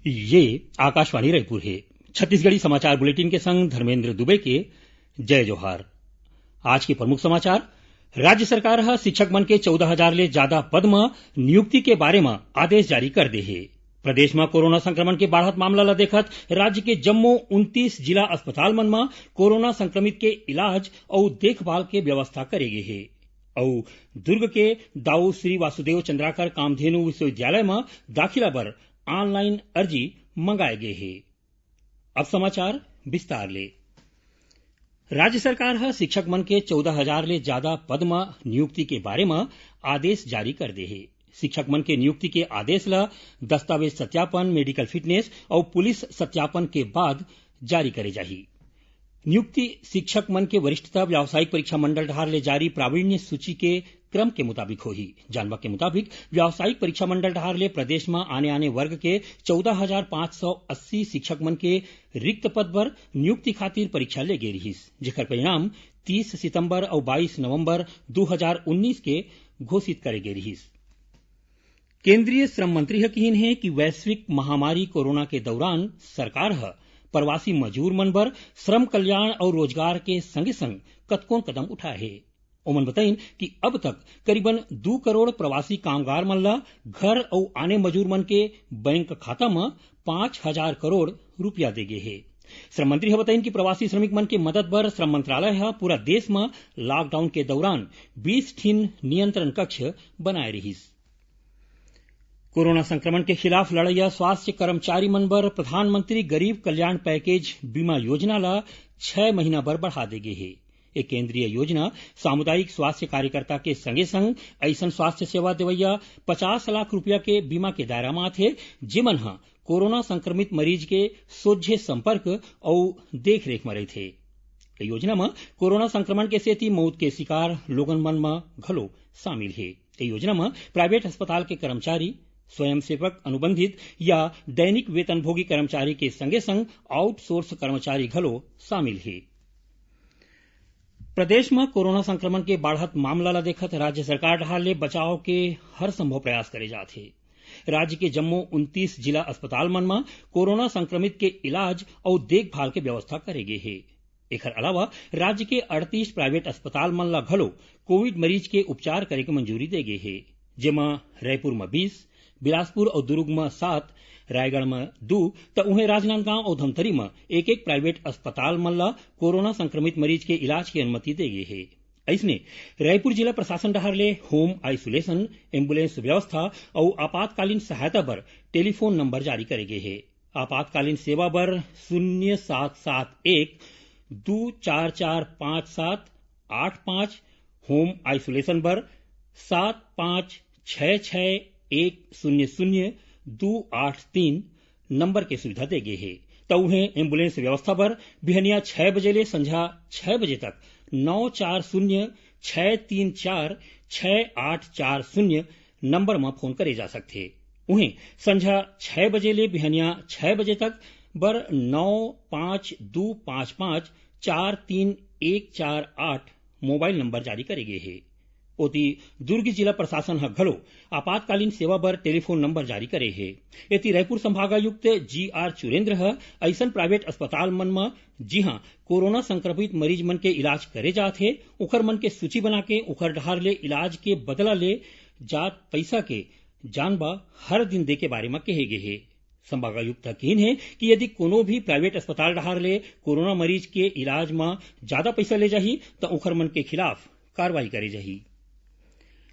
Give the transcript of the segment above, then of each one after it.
ये आकाशवाणी रायपुर है। छत्तीसगढ़ी समाचार बुलेटिन के संग धर्मेंद्र दुबे के जय जोहार। आज के प्रमुख समाचार। राज्य सरकार ह शिक्षक मन के 14,000 ले ज्यादा पद म नियुक्ति के बारे म आदेश जारी कर दे हे। प्रदेश में कोरोना संक्रमण के बढ़त मामला ला देखत राज्य के जम्मो 29 जिला अस्पताल मन में कोरोना संक्रमित के इलाज और देखभाल के व्यवस्था करे गे हे। और दुर्ग के दाऊ श्री वासुदेव चंद्राकर कामधेनु विश्वविद्यालय में दाखिला बर ऑनलाइन अर्जी मंगाए गए हे। अब समाचार विस्तार ले। राज्य सरकार ह शिक्षक मन के 14,000 ले ज्यादा पद म नियुक्ति के बारे म आदेश जारी कर दे हे। शिक्षक मन के नियुक्ति के आदेश ला दस्तावेज सत्यापन, मेडिकल फिटनेस और पुलिस सत्यापन के बाद जारी करे जाही। नियुक्ति शिक्षक मन के वरिष्ठता व्यावसायिक परीक्षा मंडल ढार ले जारी प्रावीण्य सूची के क्रम के मुताबिक होही। जानवा के मुताबिक व्यावसायिक परीक्षा मंडल ढार ले प्रदेश में आने वर्ग के 14,580 शिक्षक मन के रिक्त पद पर नियुक्ति खातिर परीक्षा ले गे रहिस, जेकर परिणाम 30 सितंबर और 22 नवंबर 2019 के घोषित करे गे रहिस। केंद्रीय श्रम मंत्री कहिन है कि वैश्विक महामारी कोरोना के दौरान सरकार ह प्रवासी मजदूर मन बर श्रम कल्याण और रोजगार के संगे संग कतकोन कदम उठाए हे। ओमन बताइन कि अब तक करीबन 2 करोड़ प्रवासी कामगार मन ला घर और आने मजदूर मन के बैंक खाता में 5,000 करोड़ रुपया दे गे हे। श्रम मंत्री बताइन कि प्रवासी श्रमिक मन के मदद बर श्रम मंत्रालय ह पूरा देश में लॉकडाउन के दौरान 20 ठिन नियंत्रण कक्ष बनाए रहिस। कोरोना संक्रमण के खिलाफ लड़ैया स्वास्थ्य कर्मचारी मन बर प्रधानमंत्री गरीब कल्याण पैकेज बीमा योजना ला 6 महीना बर बढ़ा दे गे हे। एक केंद्रीय योजना सामुदायिक स्वास्थ्य कार्यकर्ता के संगे संग ऐसन स्वास्थ्य सेवा देवैया 50 लाख रुपया के बीमा के दायरा में आथे, जेमन ह कोरोना संक्रमित मरीज के सोझे संपर्क और देख रेख में रहिथे। योजना में कोरोना संक्रमण के सेती मौत के शिकार लोगन मन में घलो शामिल हे। योजना में प्राइवेट अस्पताल के कर्मचारी, स्वयंसेवक, अनुबंधित या दैनिक वेतनभोगी कर्मचारी के संगे संग आउटसोर्स कर्मचारी घलो शामिल है। प्रदेश में कोरोना संक्रमण के बढ़त मामला ला देखत राज्य सरकार ढार ले बचाव के हर संभव प्रयास करे जाथे। राज्य के जम्मो 29 जिला अस्पताल मन में कोरोना संक्रमित के इलाज और देखभाल के व्यवस्था करे गे हे। एकर अलावा राज्य के 38 प्राइवेट अस्पताल मन ला घलो कोविड मरीज के उपचार करे के मंजूरी दे गे हे, जेमा रायपुर में 20, बिलासपुर और दुर्ग में 7, रायगढ़ में 2 तो उन्हें राजनांदगांव और धमतरी में एक प्राइवेट अस्पताल मन ला कोरोना संक्रमित मरीज के इलाज की अनुमति दे गई है। ऐसने रायपुर जिला प्रशासन डहार ले होम आइसोलेशन, एम्बुलेंस व्यवस्था और आपातकालीन सहायता बर टेलीफोन नंबर जारी करे गए है। आपातकालीन सेवा बर 0771 2445785, होम आइसोलेशन बर 7566100283 नंबर के सुविधा दे गए है। तो उन्हें एम्बुलेंस व्यवस्था पर बिहनिया 6 बजे ले संझा 6 बजे तक 9406346840 नंबर में फोन करे जा सकते। उन्हें संझा 6 बजे ले बिहनिया 6 बजे तक बर 9525543148 मोबाइल नंबर जारी करे गए है। ओती दुर्ग जिला प्रशासन ह घलो आपातकालीन सेवा बर टेलीफोन नंबर जारी करे है। एती रायपुर संभागायुक्त GR चुरेंद्र ह ऐसन प्राइवेट अस्पताल मन में जिहां कोरोना संक्रमित मरीज मन के इलाज करे जाथे उखर मन के सूची बना के उखर ढहार ले इलाज के बदला ले जात पैसा के जानबा हर दिन दे के बारे में कहे गे है। संभागायुक्त कहिन है कि यदि कोनो भी प्राइवेट अस्पताल ढहार ले कोरोना मरीज के इलाज में ज्यादा पैसा ले जाही तो उखर मन के खिलाफ कार्रवाई करे जाही।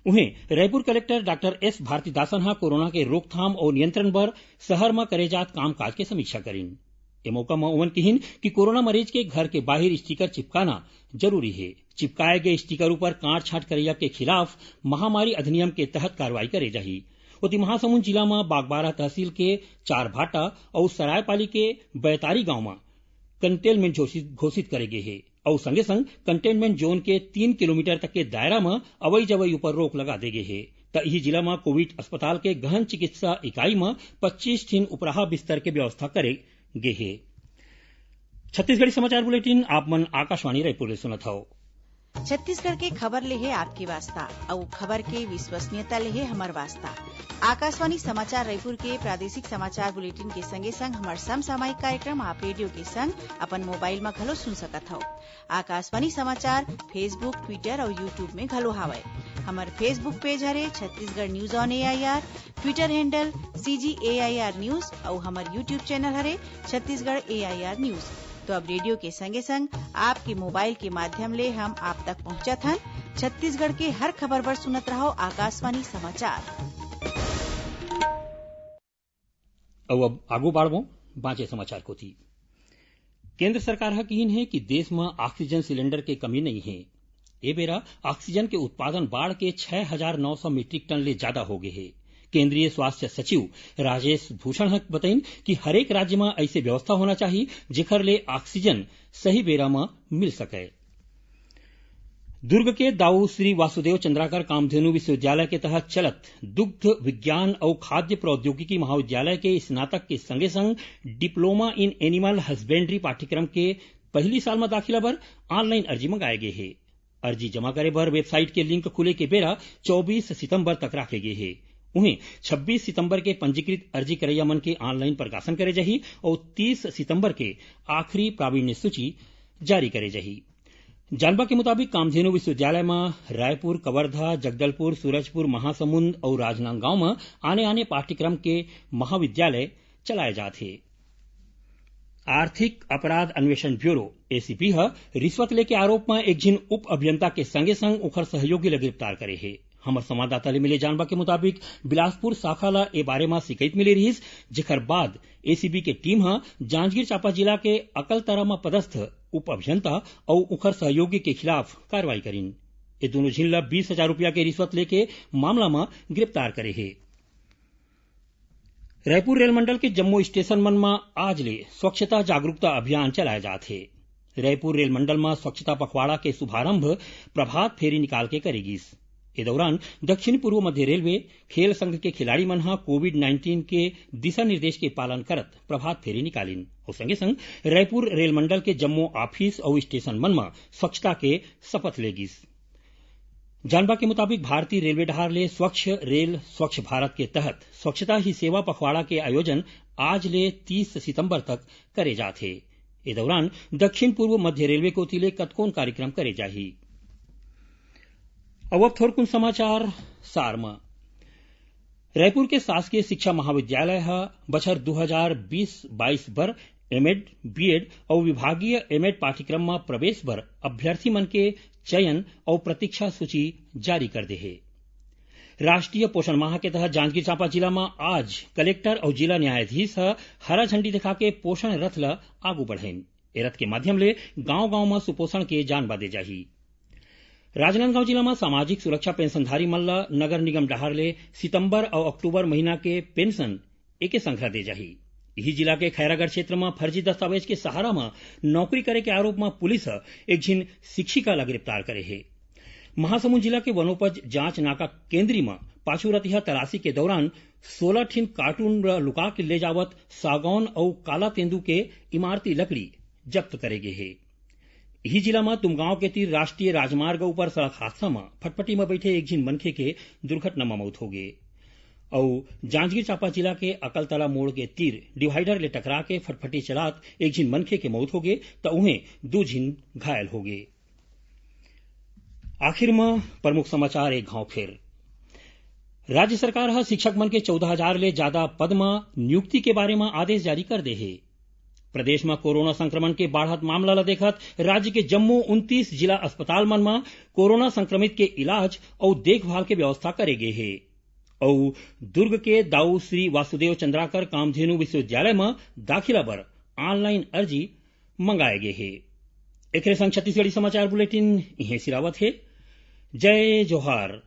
उन्हें Raipur collector doctor S Bharathidasan हा कोरोना के रोकथाम और नियंत्रण बर शहर में करे जात कामकाज के समीक्षा करीन। ए मौका में उमन कहिन कि कोरोना मरीज के घर के बाहर स्टिकर चिपकाना जरूरी है। चिपकाए गए स्टिकर ऊपर काट छाट करैया के खिलाफ महामारी अधिनियम के तहत कार्रवाई करे जाही। उति महासमुंद जिला में बागबारा तहसील के 4 भाटा और सरायपाली के बैतारी गांव में कंटेनमेंट घोषित करे गए है और संगे संग कंटेनमेंट जोन के 3 किलोमीटर तक के दायरा में अवई जवई ऊपर रोक लगा दे गए है। त यही जिला में कोविड अस्पताल के गहन चिकित्सा इकाई में 25 ठिन उपराहा बिस्तर के व्यवस्था करे गए है। छत्तीसगढ़ी समाचार बुलेटिन आप मन आकाशवाणी रायपुर ले सुनत हव। छत्तीसगढ़ के खबर ले है आपके वास्ता और खबर के विश्वसनीयता ले है हमार वास्ता। आकाशवाणी समाचार रायपुर के प्रादेशिक समाचार बुलेटिन के संगे संग हमार समसामयिक कार्यक्रम आप रेडियो के संग अपन मोबाइल में घलो सुन सकत हो। आकाशवाणी समाचार फेसबुक, ट्विटर और यूट्यूब में घलो हावय। हमार फेसबुक पेज हरे Chhattisgarh news on AIR, Twitter handle CGAIR news और हमार यूट्यूब चैनल हरे छत्तीसगढ़ AIR न्यूज। तो अब रेडियो के संगे संग आपके मोबाइल के माध्यम ले हम आप तक पहुंचत हन। छत्तीसगढ़ के हर खबर पर सुनत रहो आकाशवाणी समाचार। अब आगू बाढ़ो बाँचे समाचार को थी। केंद्र सरकार कीन है कि देश में ऑक्सीजन सिलेंडर के कमी नहीं है। ए बेरा ऑक्सीजन के उत्पादन बाढ़ के 6,900 मीट्रिक टन ले ज्यादा हो गए है। केंद्रीय स्वास्थ्य सचिव राजेश भूषण बताइन कि हरेक राज्य में ऐसे व्यवस्था होना चाहिए जेकर ले ऑक्सीजन सही बेरा में मिल सके। दुर्ग के दाऊ श्री वासुदेव चंद्राकर कामधेनु विश्वविद्यालय के तहत चलत दुग्ध विज्ञान और खाद्य प्रौद्योगिकी महाविद्यालय के स्नातक के संगे संग डिप्लोमा इन एनिमल हस्बेंड्री पाठ्यक्रम के पहली साल में दाखिला बर ऑनलाइन अर्जी मंगाए गए है। अर्जी जमा करे बर वेबसाइट के लिंक खुले के बेरा 24 सितंबर तक रखे गए है। उन्हें 26 सितंबर के पंजीकृत अर्जी करैया मन के ऑनलाइन प्रकाशन करे जाही और 30 सितंबर के आखिरी प्रावीण्य सूची जारी करे जाही। जानबा के मुताबिक कामधेनु विश्वविद्यालय में रायपुर, कवर्धा, जगदलपुर, सूरजपुर, महासमुंद और राजनांदगांव में आने पाठ्यक्रम के महाविद्यालय चलाए जाते हैं। आर्थिक अपराध अन्वेषण ब्यूरो ACP रिश्वत लेके आरोप में एक जिन उप अभियंता के संगे संग उखर सहयोगी ला गिरफ्तार करे है। हमार संवाददाता ले मिले जानबा के मुताबिक बिलासपुर शाखा ला ए बारे में शिकायत मिली रही, जेकर बाद ACB के टीम जांजगीर चांपा जिला के अकलतरा में पदस्थ उप अभियंता और उखर सहयोगी के खिलाफ कार्रवाई करीन। ये दोनों जिन ला 20,000 रुपया के रिश्वत लेके मामला में गिरफ्तार करे है। रायपुर रेल मंडल के जम्मू स्टेशन मन में आज ले स्वच्छता जागरूकता अभियान चलाए जाते। रायपुर रेल मंडल में स्वच्छता पखवाड़ा के शुभारंभ प्रभात फेरी निकाल के करेगी। इस दौरान दक्षिण पूर्व मध्य रेलवे खेल संघ के खिलाड़ी मन कोविड-19 के दिशा निर्देश के पालन करत प्रभात फेरी निकालिन और संगे संग रायपुर रेल मंडल के जम्मू ऑफिस और स्टेशन मन में स्वच्छता के शपथ लेगी। जानबा के मुताबिक भारतीय रेलवे डहार ले स्वच्छ रेल स्वच्छ भारत के तहत स्वच्छता ही सेवा पखवाड़ा के आयोजन आज ले 30 सितंबर तक करे जाते। इस दौरान दक्षिण पूर्व मध्य रेलवे को तिले कतकोन कार्यक्रम करे जाही। अब थोड़कुन समाचार सार में रायपुर के शासकीय शिक्षा महाविद्यालय बछर 2020-22 बर एमएड, बीएड और विभागीय एमएड पाठ्यक्रम में प्रवेश बर अभ्यर्थी मन के चयन और प्रतीक्षा सूची जारी कर दे है। राष्ट्रीय पोषण माह के तहत जांजगीर चांपा जिला में आज कलेक्टर और जिला न्यायाधीश हरा झंडी दिखा के पोषण रथ ला आगू बढ़ेन। ए रथ के माध्यम ले गांव-गांव में सुपोषण के जानबा दे जाही। राजनांदगांव जिला में सामाजिक सुरक्षा पेंशनधारी मन ला नगर निगम डहार ले सितंबर और अक्टूबर महीना के पेंशन एके संख्या दे जाही। यही जिला के खैरागढ़ क्षेत्र में फर्जी दस्तावेज के सहारा में नौकरी करे के आरोप में पुलिस एक जिन शिक्षिका ला गिरफ्तार करे है। महासमुंद जिला के वनोपज जांच नाका केंद्री में पाछू रतिहा तलाशी के दौरान 16 ठिन कार्टून लुका के ले जावत सागौन और काला तेंदू के इमारती लकड़ी जब्त करे गए है। यही जिला में तुमगांव के तीर राष्ट्रीय राजमार्ग ऊपर सड़क हादसा में फटफटी में बैठे एक जिन मनखे के दुर्घटना में मौत हो गए और जांजगीर चांपा जिला के अकलतला मोड़ के तीर डिवाइडर ले टकरा के फटफटी चलात एक जिन मनखे के मौत हो गए तो उन्हें 2 जिन घायल हो गए। आखिर में प्रमुख समाचार एक घाव फिर राज्य सरकार शिक्षक मन के 14,000 ले ज्यादा पद में नियुक्ति के बारे में आदेश जारी कर दे है। प्रदेश में कोरोना संक्रमण के बढ़त मामला ला देखत राज्य के जम्मू 29 जिला अस्पताल मन में कोरोना संक्रमित के इलाज और देखभाल के व्यवस्था करे गए है और दुर्ग के दाऊ श्री वासुदेव चंद्राकर कामधेनु विश्वविद्यालय में दाखिला बर ऑनलाइन अर्जी मंगाए गए है। एक संग छत्तीसगढ़ी समाचार बुलेटिन इहे सिरावत है। जय जोहार।